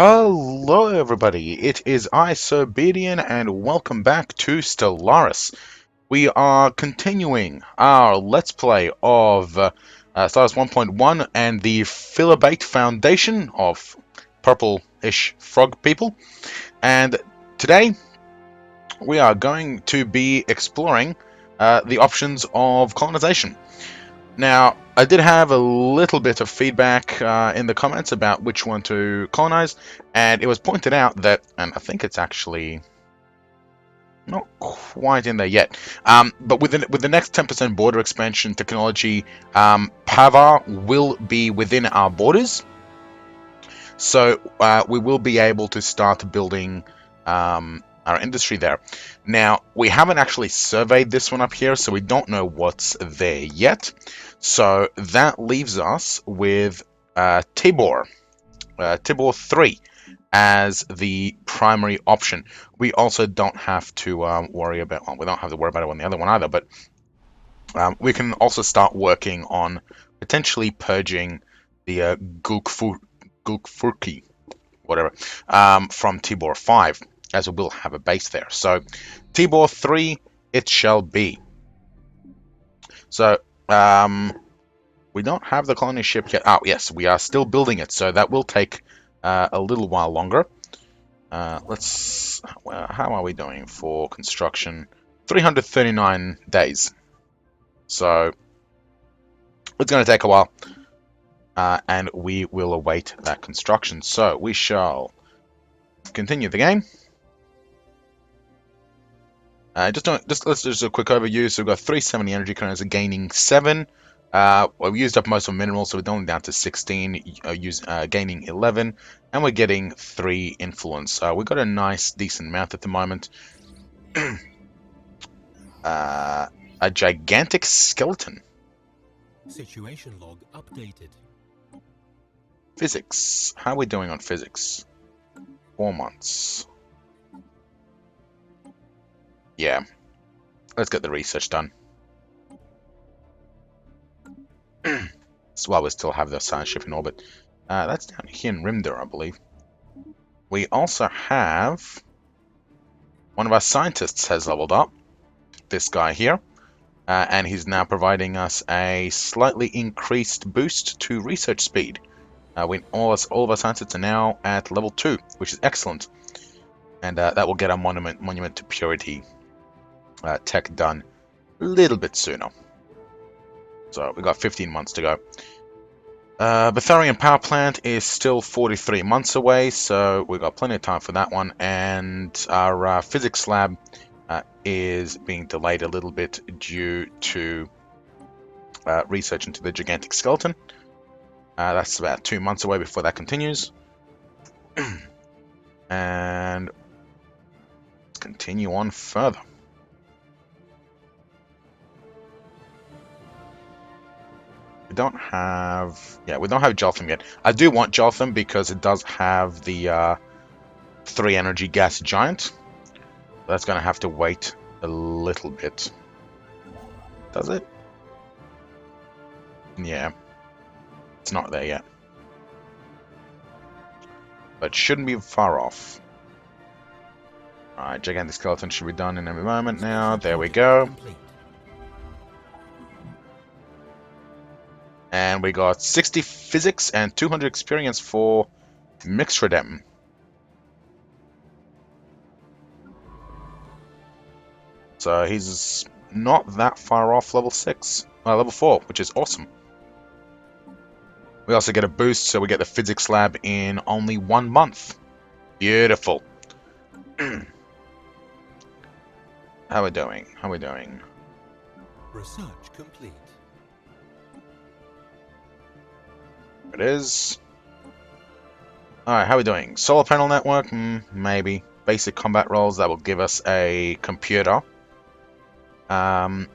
Hello everybody, it is I, Sir Bedian, and welcome back to Stellaris. We are continuing our Let's Play of Stellaris 1.1 and the Philibate Foundation of purple-ish frog people. And today we are going to be exploring the options of colonization. Now, I did have a little bit of feedback in the comments about which one to colonize, and it was pointed out that, and I think it's actually not quite in there yet, but with the next 10% border expansion technology, Pavar will be within our borders, so we will be able to start building our industry there. Now, we haven't actually surveyed this one up here, so we don't know what's there yet. So that leaves us with Tibor 3 as the primary option. We also don't have to worry about, well, we don't have to worry about it on the other one either, but we can also start working on potentially purging the Gulkfurki, whatever, from Tibor 5, as we will have a base there. So Tibor 3 it shall be. So we don't have the colony ship yet. Oh yes, we are still building it, so that will take a little while longer. How are we doing for construction? 339 days. So it's going to take a while, and we will await that construction. So we shall continue the game. Let's do a quick overview. So we've got 370 energy credits, gaining 7. We've used up most of the minerals, so we're only down to 16, gaining 11, and we're getting 3 influence. We've got a nice, decent amount at the moment. A gigantic skeleton. Situation log updated. Physics. How are we doing on physics? 4 months. Yeah. Let's get the research done. That's why we still have the science ship in orbit. That's down here in Rimder, I believe. We also have one of our scientists has leveled up. This guy here. And he's now providing us a slightly increased boost to research speed. All of our scientists are now at level 2, which is excellent. And that will get our monument to purity tech done a little bit sooner. So we've got 15 months to go. Betharian power plant is still 43 months away, so we've got plenty of time for that one. And our physics lab is being delayed a little bit due to research into the gigantic skeleton. That's about 2 months away before that continues. And let's continue on further. We don't have Jotham yet. I do want Jotham because it does have the 3 energy gas giant. That's going to have to wait a little bit. Does it? Yeah. It's not there yet. But shouldn't be far off. Alright, gigantic skeleton should be done in a moment now. There we go. And we got 60 physics and 200 experience for Mixredem. So he's not that far off level 4, which is awesome. We also get a boost, so we get the physics lab in only 1 month. Beautiful. How we doing? Research complete. It is. Alright, how we doing? Solar panel network? Maybe. Basic combat roles, that will give us a computer. Hit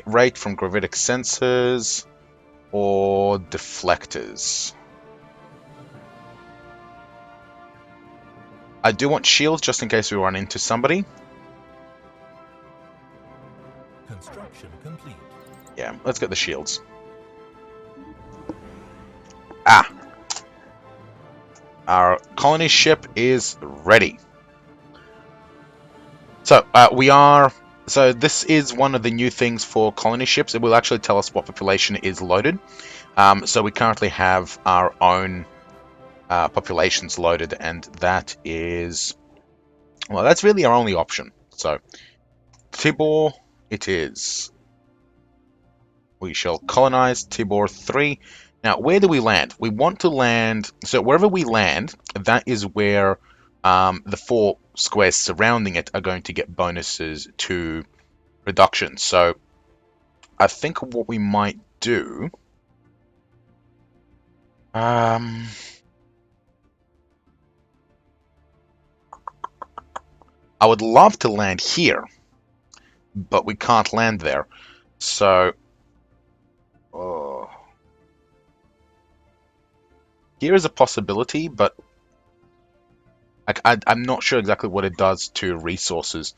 rate from gravitic sensors or deflectors. I do want shields just in case we run into somebody. Construction complete. Yeah, let's get the shields. Ah! Our colony ship is ready. So So this is one of the new things for colony ships. It will actually tell us what population is loaded. So we currently have our own populations loaded, and that is, well, that's really our only option. So Tibor, it is. We shall colonize Tibor 3. Now, where do we land? We want to land, so wherever we land, that is where the 4 squares surrounding it are going to get bonuses to production. So I think what we might do, I would love to land here, but we can't land there. So, oh, here is a possibility, but I'm not sure exactly what it does to resources.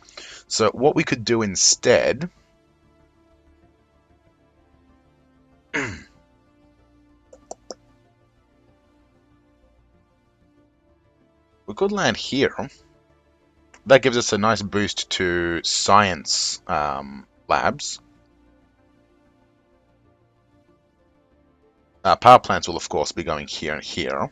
So what we could do instead, we could land here. That gives us a nice boost to science labs. Power plants will, of course, be going here and here.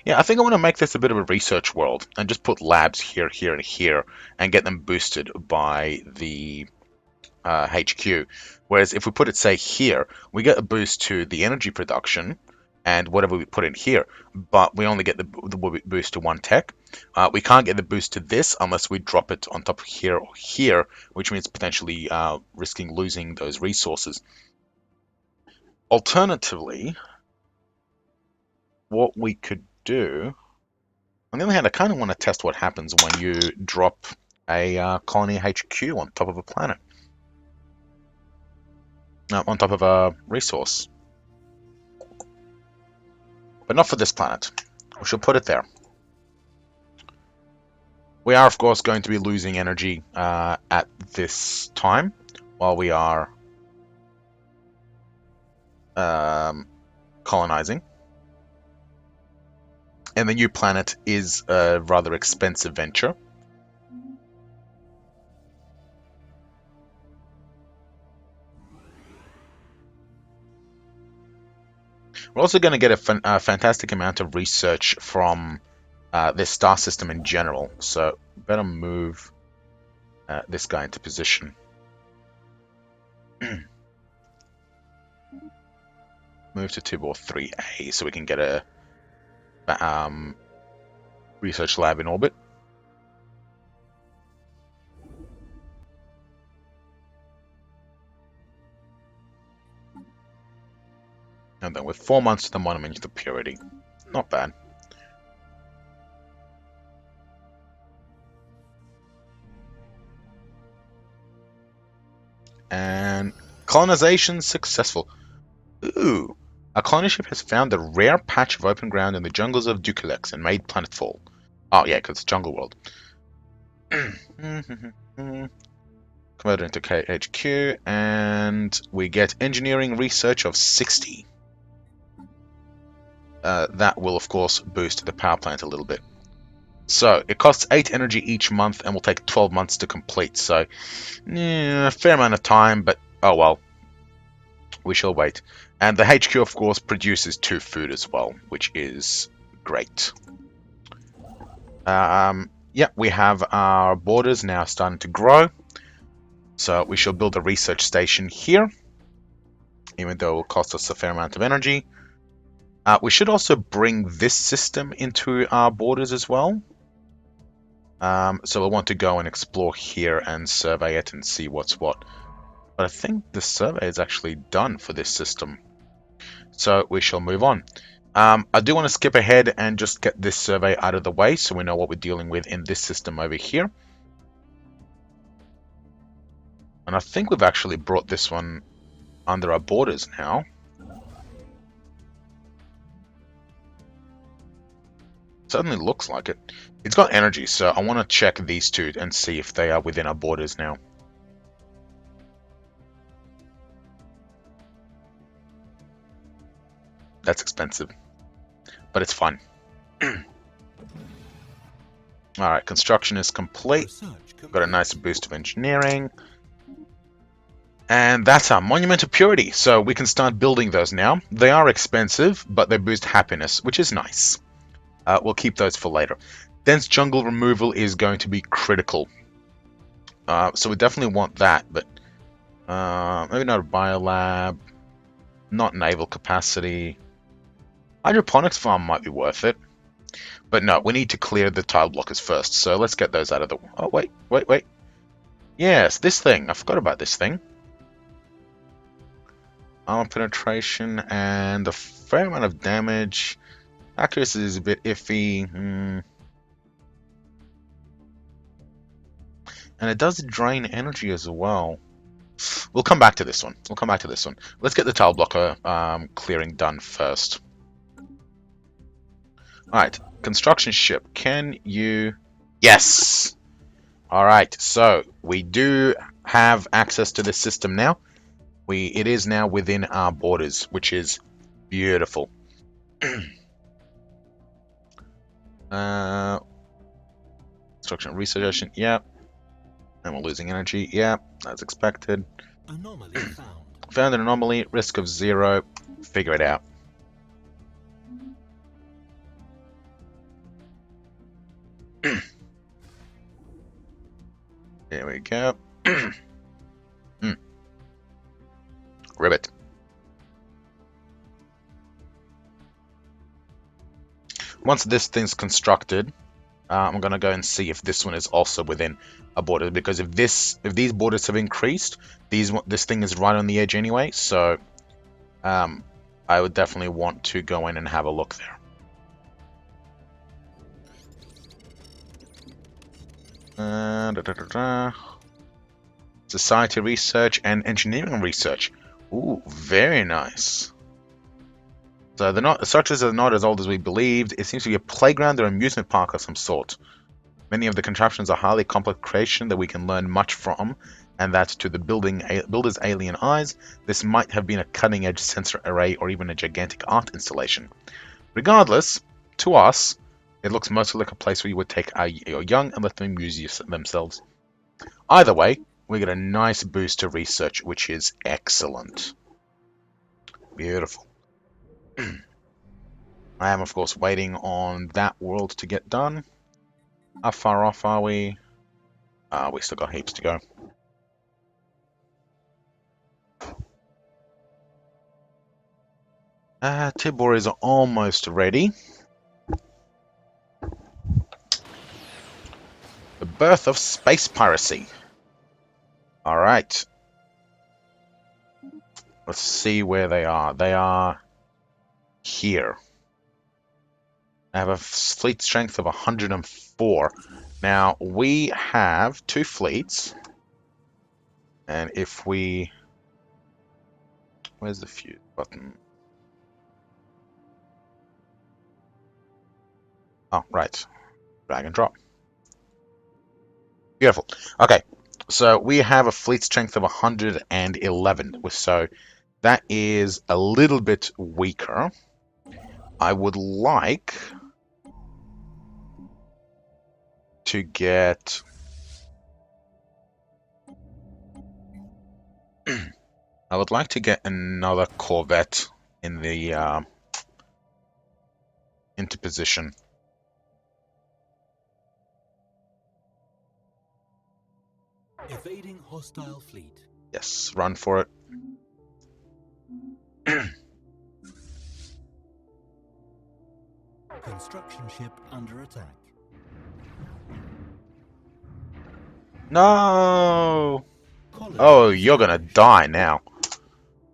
Yeah, I think I want to make this a bit of a research world and just put labs here, here, and here and get them boosted by the HQ. Whereas if we put it, say, here, we get a boost to the energy production and whatever we put in here, but we only get the boost to 1 tech. We can't get the boost to this unless we drop it on top of here or here, which means potentially risking losing those resources. Alternatively, what we could do, on the other hand, I kind of want to test what happens when you drop a colony HQ on top of a planet. On top of a resource. But not for this planet. We shall put it there. We are, of course, going to be losing energy at this time while we are colonizing. And the new planet is a rather expensive venture. We're also going to get a fantastic amount of research from this star system in general, so better move this guy into position. Move to Tibor 3A so we can get a research lab in orbit. And then with 4 months to the monument to purity. Not bad. And colonization successful. Ooh. Our colony ship has found a rare patch of open ground in the jungles of Dukulex and made planetfall. Oh yeah, because it's jungle world. Convert it into KHQ, and we get engineering research of 60. That will, of course, boost the power plant a little bit. So, it costs 8 energy each month and will take 12 months to complete. So, a fair amount of time, but oh well. We shall wait. And the HQ, of course, produces 2 food as well, which is great. Yeah, we have our borders now starting to grow. So we shall build a research station here, even though it will cost us a fair amount of energy. We should also bring this system into our borders as well. So we'll want to go and explore here and survey it and see what's what. But I think the survey is actually done for this system. So we shall move on. I do want to skip ahead and just get this survey out of the way so we know what we're dealing with in this system over here. And I think we've actually brought this one under our borders now. Certainly looks like it. It's got energy, so I want to check these two and see if they are within our borders now. That's expensive. but it's fun. Alright, construction is complete. Research complete. Got a nice boost of engineering. And that's our Monument of Purity, so we can start building those now. They are expensive, but they boost happiness, which is nice. We'll keep those for later. Dense jungle removal is going to be critical. So we definitely want that, but maybe not a biolab, not naval capacity. Hydroponics farm might be worth it. But no, we need to clear the tile blockers first, so let's get those out of the... Oh, wait. Yes, this thing. I forgot about this thing. Armor penetration and a fair amount of damage. Accuracy is a bit iffy. And it does drain energy as well. We'll come back to this one. Let's get the tile blocker clearing done first. Alright, construction ship. Can you... Yes! Alright, so we do have access to this system now. It is now within our borders, which is beautiful. Construction research, yeah. And we're losing energy, yeah, as expected. Anomaly found. Found an anomaly, risk of 0. Figure it out. There we go. Ribbit. Once this thing's constructed, I'm gonna go and see if this one is also within a border, because if these borders have increased, this thing is right on the edge anyway. So, I would definitely want to go in and have a look there. Society research and engineering research. Ooh, very nice. So the structures are not as old as we believed. It seems to be a playground or amusement park of some sort. Many of the contraptions are highly complex creation that we can learn much from, and that to the builder's alien eyes, this might have been a cutting-edge sensor array or even a gigantic art installation. Regardless, to us, it looks mostly like a place where you would take your young and let them amuse themselves. Either way, we get a nice boost to research, which is excellent. Beautiful. I am, of course, waiting on that world to get done. How far off are we? We still got heaps to go. Tibor is almost ready. The birth of space piracy. Alright. Let's see where they are. They are here. I have a fleet strength of 104. Now, we have 2 fleets. And if we... Where's the fuse button? Oh, right. Drag and drop. Beautiful. Okay, so we have a fleet strength of 111. So that is a little bit weaker. I would like to get... I would like to get another Corvette in the into position. Evading hostile fleet. Yes, run for it. Construction ship under attack. No! Colony Oh, you're gonna established. die now.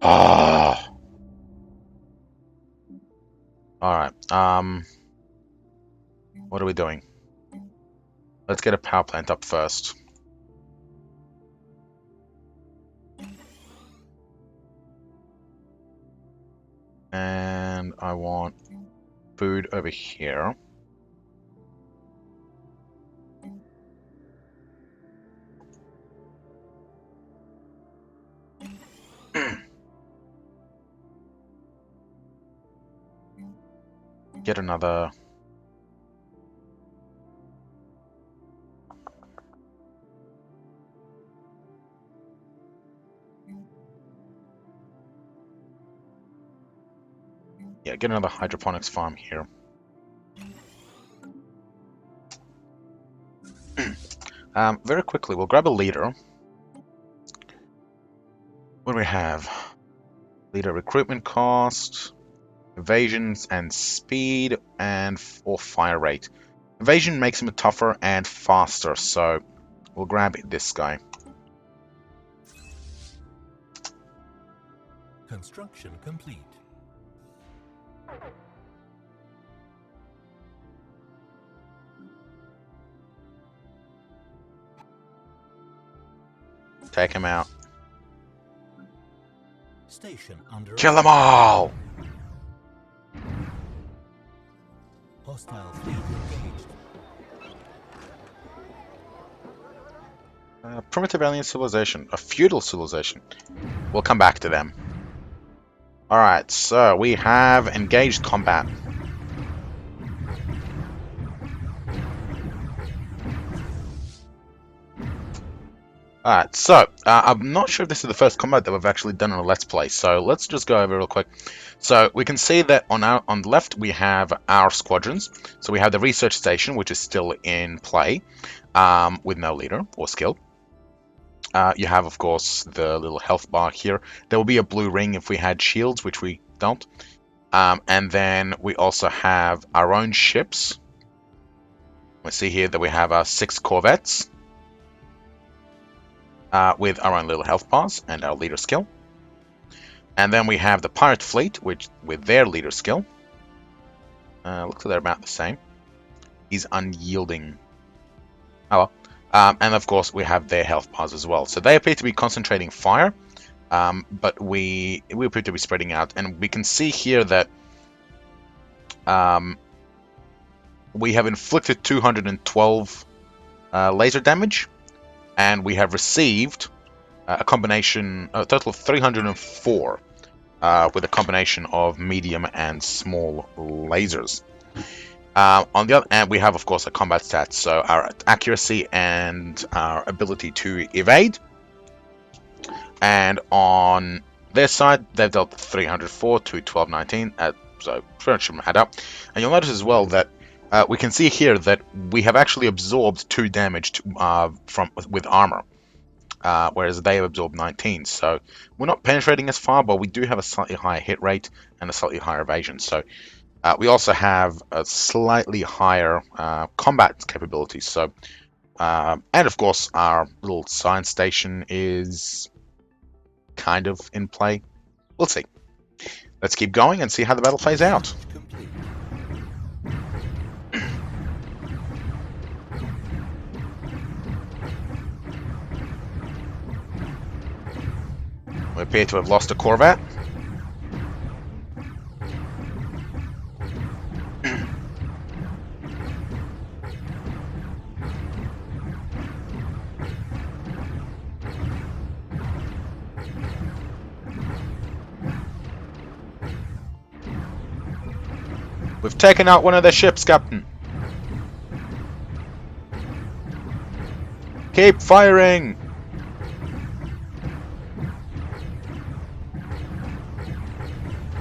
Ah. Alright, what are we doing? Let's get a power plant up first. And I want food over here. get another... Yeah, get another hydroponics farm here. Very quickly, we'll grab a leader. What do we have? Leader recruitment cost, evasions and speed, and or fire rate. Evasion makes him tougher and faster, so we'll grab this guy. Construction complete. Take him out. Station under Kill them attack. all! Hostile fleet engaged. Primitive alien civilization, a feudal civilization. We'll come back to them. Alright, so we have engaged combat. Alright, so I'm not sure if this is the first combat that we've actually done on a Let's Play, so let's just go over real quick. So we can see that on the left we have our squadrons. So we have the research station, which is still in play, with no leader or skill. You have, of course, the little health bar here. There will be a blue ring if we had shields, which we don't. And then we also have our own ships. We see here that we have our 6 corvettes. With our own little health bars and our leader skill. And then we have the pirate fleet, which with their leader skill. Looks like they're about the same. He's unyielding. Oh well. And of course we have their health bars as well. So they appear to be concentrating fire, but we appear to be spreading out. And we can see here that we have inflicted 212 laser damage. And we have received a total of 304, with a combination of medium and small lasers. On the other hand, we have, of course, a combat stats, so our accuracy and our ability to evade. And on their side, they've dealt 304 to 1219, so pretty much should add up. And you'll notice as well that we can see here that we have actually absorbed 2 damage with armor, whereas they have absorbed 19. So we're not penetrating as far, but we do have a slightly higher hit rate and a slightly higher evasion. So we also have a slightly higher combat capability. So and of course our little science station is kind of in play. We'll see. Let's keep going and see how the battle plays out. Complete. We appear to have lost a corvette. We've taken out one of their ships, Captain. Keep firing!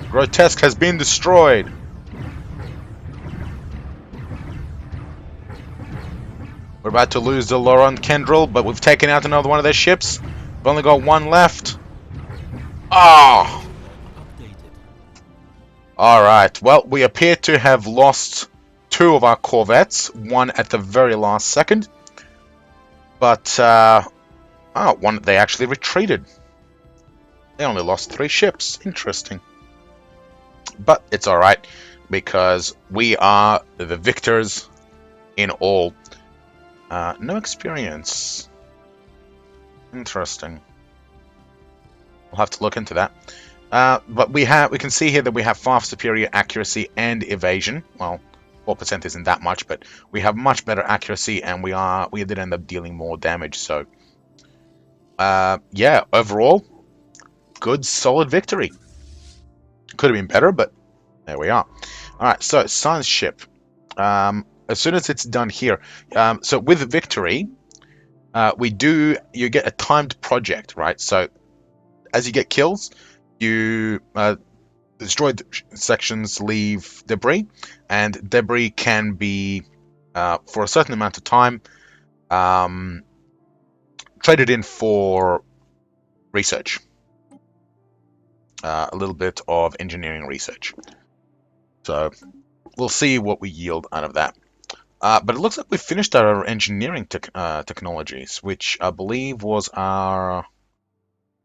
Grotesque has been destroyed. We're about to lose the Laurent Kendril, but we've taken out another one of their ships. We've only got one left. Ah! Updated. Alright, well, we appear to have lost 2 of our corvettes, one at the very last second. But, one, they actually retreated. They only lost 3 ships. Interesting. But it's alright, because we are the victors in all. No experience. Interesting. We'll have to look into that. But we can see here that we have far superior accuracy and evasion. Well, 4% isn't that much, but we have much better accuracy, and we did end up dealing more damage. So, yeah, overall, good, solid victory. Could have been better, but there we are. Alright, so science ship. As soon as it's done here, so with victory, you get a timed project, right? So as you get kills, you destroy sections, leave debris, and debris can be, for a certain amount of time, traded in for research. A little bit of engineering research. So we'll see what we yield out of that. But it looks like we finished our engineering technologies, which I believe was our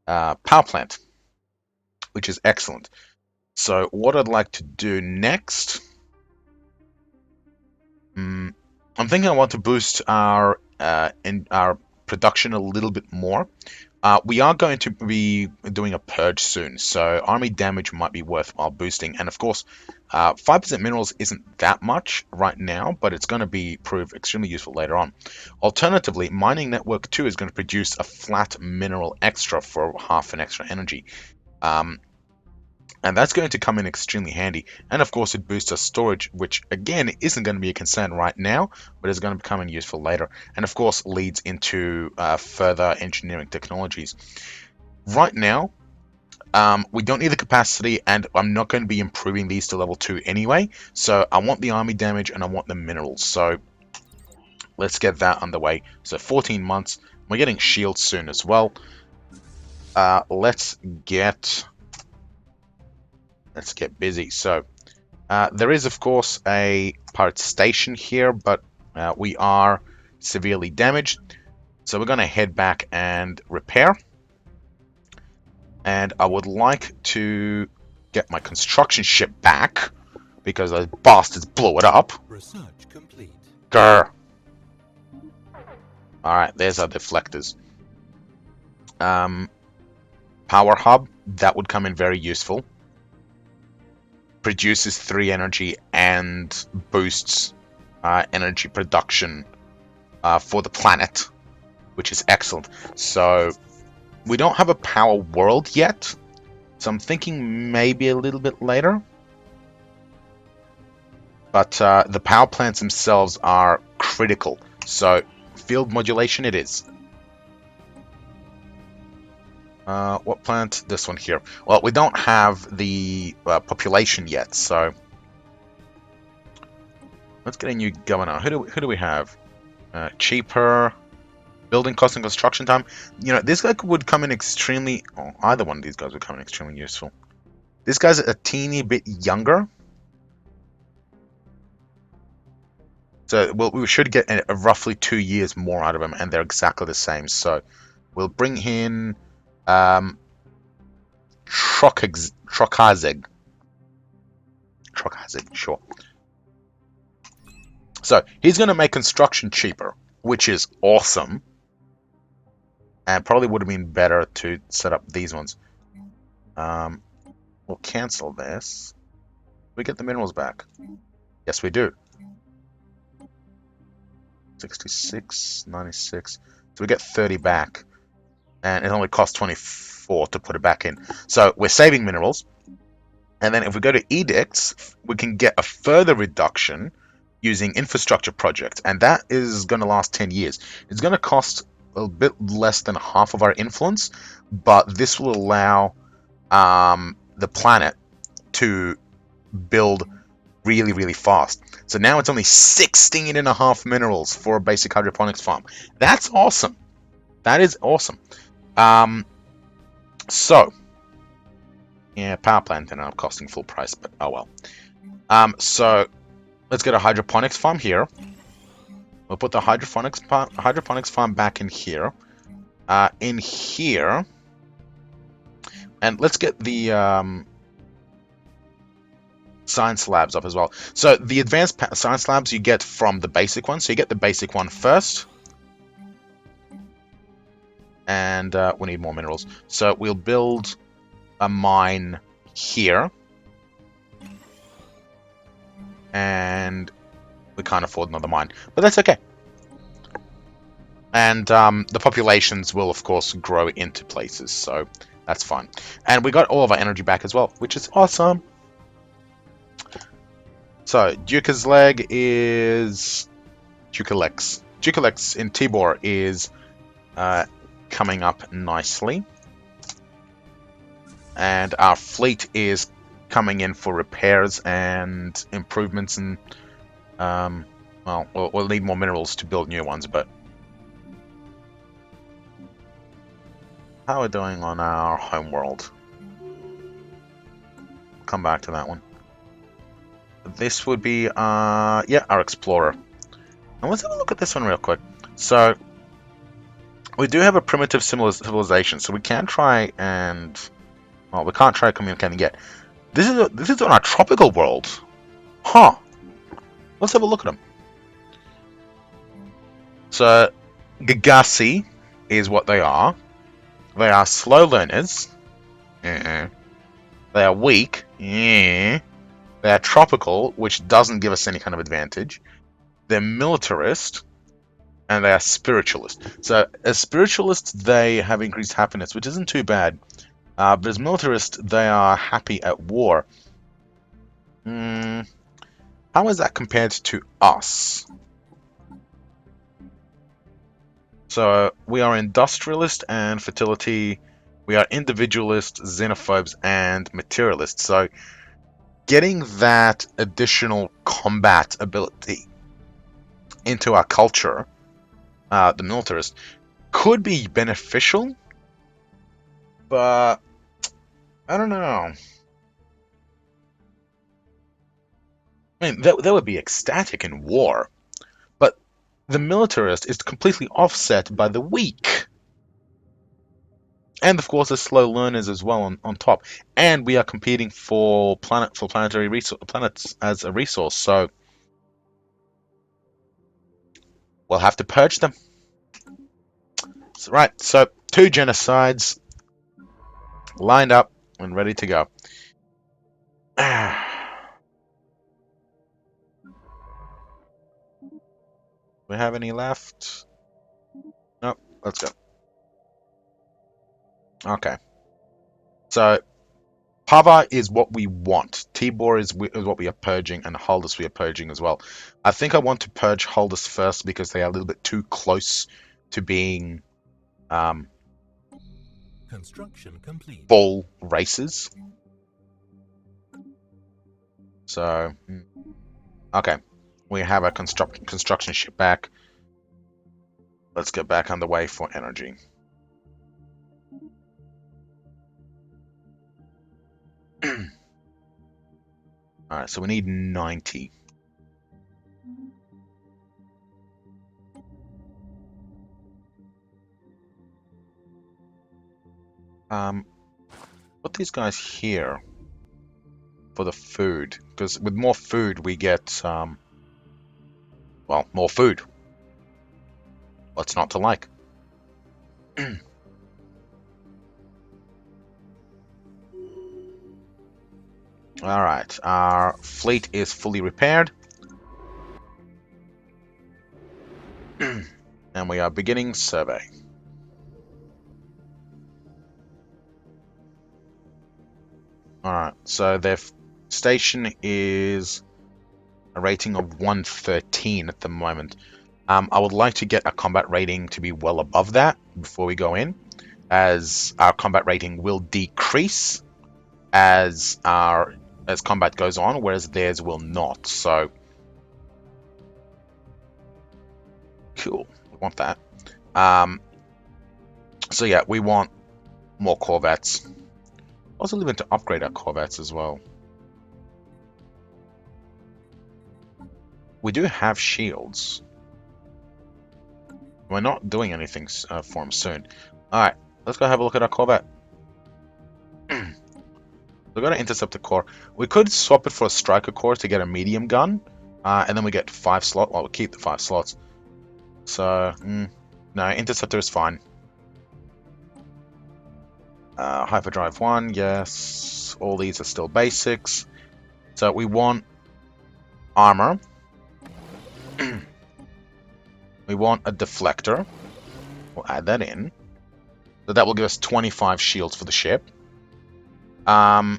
power plant, which is excellent. So what I'd like to do next, I'm thinking I want to boost our production a little bit more. We are going to be doing a purge soon, so army damage might be worthwhile boosting. And of course, 5% minerals isn't that much right now, but it's going to prove extremely useful later on. Alternatively, mining network 2 is going to produce a flat mineral extra for half an extra energy. And that's going to come in extremely handy. And of course, it boosts our storage, which again isn't going to be a concern right now, but is going to become useful later. And of course, leads into further engineering technologies. Right now, we don't need the capacity, and I'm not going to be improving these to level 2 anyway. So I want the army damage and I want the minerals. So let's get that underway. So 14 months. We're getting shields soon as well. Let's get busy. So there is of course a pirate station here, but we are severely damaged, so we're going to head back and repair. And I would like to get my construction ship back because those bastards blew it up. Research complete. Grr. Alright, there's our deflectors. Power hub, that would come in very useful. Produces 3 energy and boosts energy production for the planet, which is excellent. So we don't have a power world yet, so I'm thinking maybe a little bit later. But the power plants themselves are critical, so field modulation it is. What plant? This one here. Well, we don't have the population yet, so let's get a new governor. Who do we have? Cheaper building cost and construction time. You know, this guy would come in extremely. Oh, either one of these guys would come in extremely useful. This guy's a teeny bit younger, so we should get roughly 2 years more out of him, and they're exactly the same. So we'll bring in. Trokazeg, sure. So he's going to make construction cheaper, which is awesome. And probably would have been better to set up these ones. We'll cancel this. We get the minerals back. Yes, we do. 66, 96. So we get 30 back. And it only costs 24 to put it back in. So we're saving minerals. And then if we go to edicts, we can get a further reduction using infrastructure projects. And that is going to last 10 years. It's going to cost a bit less than half of our influence, but this will allow the planet to build really, really fast. So now it's only 16.5 minerals for a basic hydroponics farm. That's awesome. That is awesome. So, yeah, power plant and I'm costing full price, but oh well. So let's get a hydroponics farm here. We'll put the hydroponics farm back in here. In here, and let's get the science labs up as well. So the advanced science labs you get from the basic one. So you get the basic one first. And we need more minerals. So we'll build a mine here. And we can't afford another mine. But that's okay. And the populations will, of course, grow into places. So that's fine. And we got all of our energy back as well, which is awesome. So, Duca's leg is Ducalex. Ducalex in Tibor is coming up nicely. And our fleet is coming in for repairs and improvements, and well, we'll need more minerals to build new ones, but how are we doing on our home world? Come back to that one. This would be yeah, our explorer. And let's have a look at this one real quick. So we do have a primitive civilization, so we can try and, well, we can't try communicating yet. This is on our tropical world, huh? Let's have a look at them. So Gagasi is what they are. They are slow learners. They are weak. They are tropical, which doesn't give us any kind of advantage. They're militarist, and they are spiritualist. So as spiritualists, they have increased happiness, which isn't too bad. But as militarist, they are happy at war. How is that compared to us? So we are industrialist and fertility. We are individualist, xenophobes, and materialists. So getting that additional combat ability into our culture, the militarist, could be beneficial, but I don't know. I mean, that would be ecstatic in war, but the militarist is completely offset by the weak. And of course, there's slow learners as well on top. And we are competing for planetary planets as a resource, so we'll have to purge them. So, right, so 2 genocides lined up and ready to go. We have any left? Nope, let's go. Okay. So Pava is what we want. Tibor is what we are purging, and Huldus we are purging as well. I think I want to purge Huldus first because they are a little bit too close to being Construction complete. full races. So, okay. We have a construction ship back. Let's get back underway for energy. Alright, so we need 90. Put these guys here for the food, because with more food we get, well, more food. What's not to like? Alright, our fleet is fully repaired. And we are beginning survey. Alright, so their station is a rating of 113 at the moment. I would like to get a combat rating to be well above that before we go in, as our combat rating will decrease as combat goes on, whereas theirs will not. So cool, we want that. So yeah, we want more corvettes. Also looking to upgrade our corvettes as well. We do have shields. We're not doing anything for them soon. Alright, let's go have a look at our corvette. We've got an interceptor core. We could swap it for a striker core to get a medium gun. And then we get 5 slots. Well, we'll keep the 5 slots. So, no, interceptor is fine. Hyperdrive 1, yes. All these are still basics. So we want armor. We want a deflector. We'll add that in. So that will give us 25 shields for the ship. But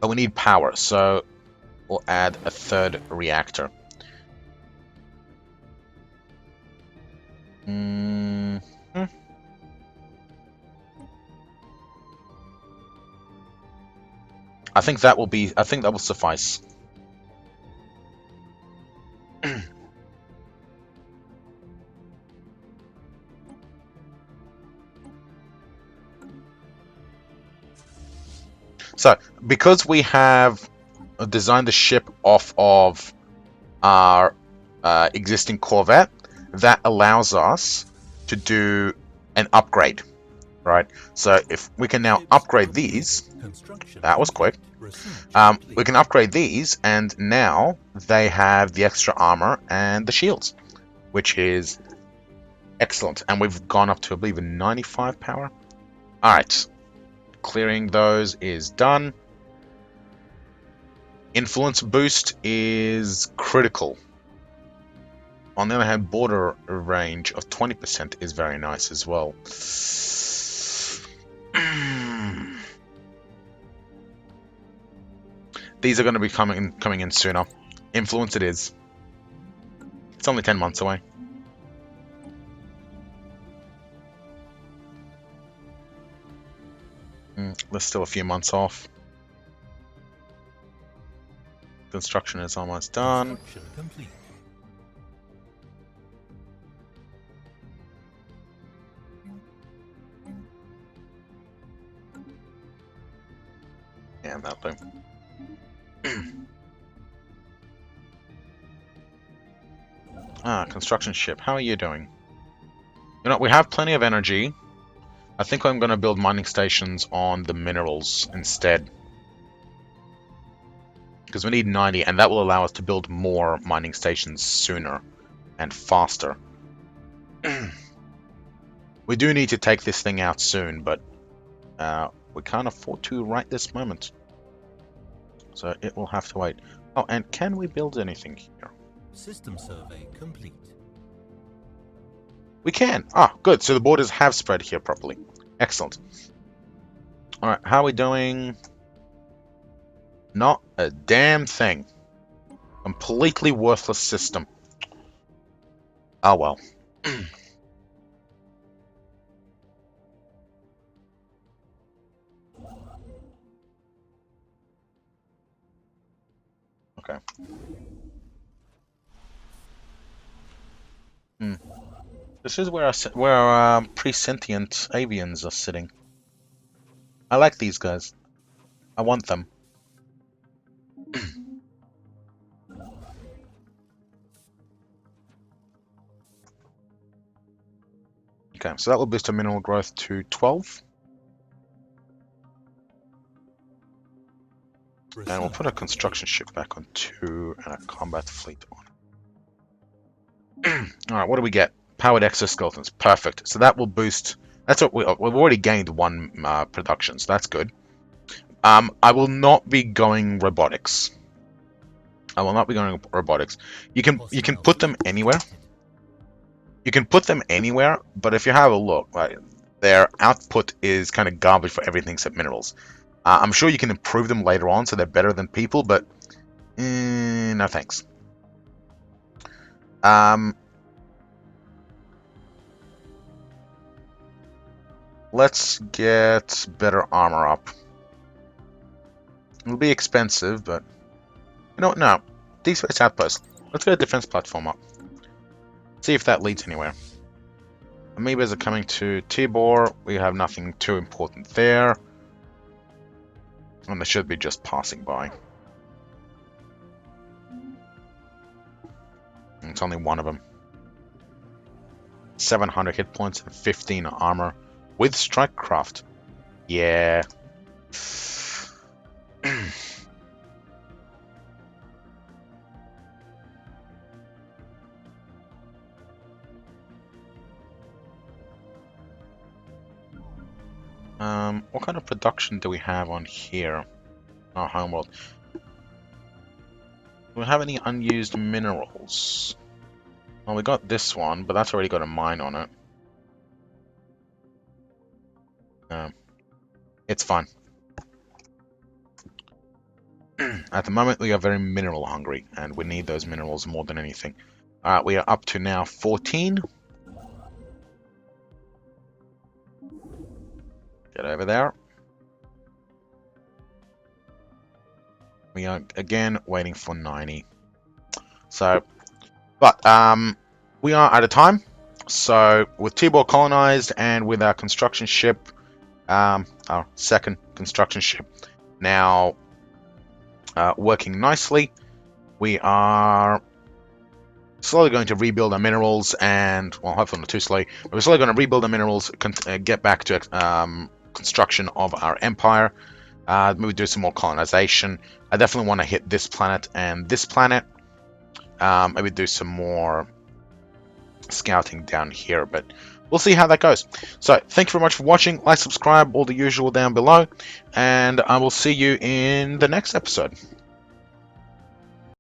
we need power. So We'll add a third reactor. Hmm. I think that will be. I think that will suffice. So, because we have designed the ship off of our existing Corvette, that allows us to do an upgrade, right? So, if we can now Ships upgrade upgraded. these, Construction that was complete. quick. Research We complete. can upgrade these, and now they have the extra armor and the shields, which is excellent. And we've gone up to, I believe, a 95 power. All right, clearing those is done. Influence boost is critical. On the other hand, border range of 20% is very nice as well. These are going to be coming in sooner. Influence it is. It's only 10 months away. There's still a few months off. Construction is almost done. Construction complete. Yeah, that'll do. Construction ship. How are you doing? You know, we have plenty of energy. I think I'm going to build mining stations on the minerals instead. Because we need 90, and that will allow us to build more mining stations sooner and faster. We do need to take this thing out soon, but we can't afford to right this moment. So it will have to wait. Oh, and can we build anything here? System survey complete. We can. Ah, good. So the borders have spread here properly. Excellent. Alright, how are we doing? Not a damn thing. Completely worthless system. Oh well. Okay. This is where our pre-sentient avians are sitting. I like these guys. I want them. Okay, so that will boost our mineral growth to 12. And we'll put a Research construction complete. ship back on 2 and a combat fleet on. Alright, what do we get? Powered exoskeletons. Perfect. So that will boost... That's what we've already gained 1 production, so that's good. I will not be going robotics. I will not be going robotics. You can Hostile put them fleet anywhere. detected. You can put them anywhere, but if you have a look, like, their output is kind of garbage for everything except minerals. I'm sure you can improve them later on so they're better than people, but no thanks. Let's get better armor up. It'll be expensive, but you know what? No, Deep Space Outpost. Let's get a defense platform up. See if that leads anywhere. Amoebas are coming to Tibor. We have nothing too important there. And they should be just passing by. It's only one of them. 700 hit points and 15 armor with Strikecraft. Yeah. What kind of production do we have on here? Our homeworld. Do we have any unused minerals? Well, we got this one, but that's already got a mine on it. It's fine. At the moment, we are very mineral hungry, and we need those minerals more than anything. Alright, we are up to now 14. Get over there. We are, again, waiting for 90. So, but, we are out of time. So, with Tibor colonized and with our construction ship, our second construction ship, now working nicely, we are slowly going to rebuild our minerals and, well, hopefully not too slowly, but we're slowly going to rebuild our minerals, get back to construction of our empire, maybe do some more colonization. I definitely want to hit this planet and this planet. Maybe do some more scouting down here, but we'll see how that goes. So thank you very much for watching. Like, subscribe, all the usual down below, and I will see you in the next episode.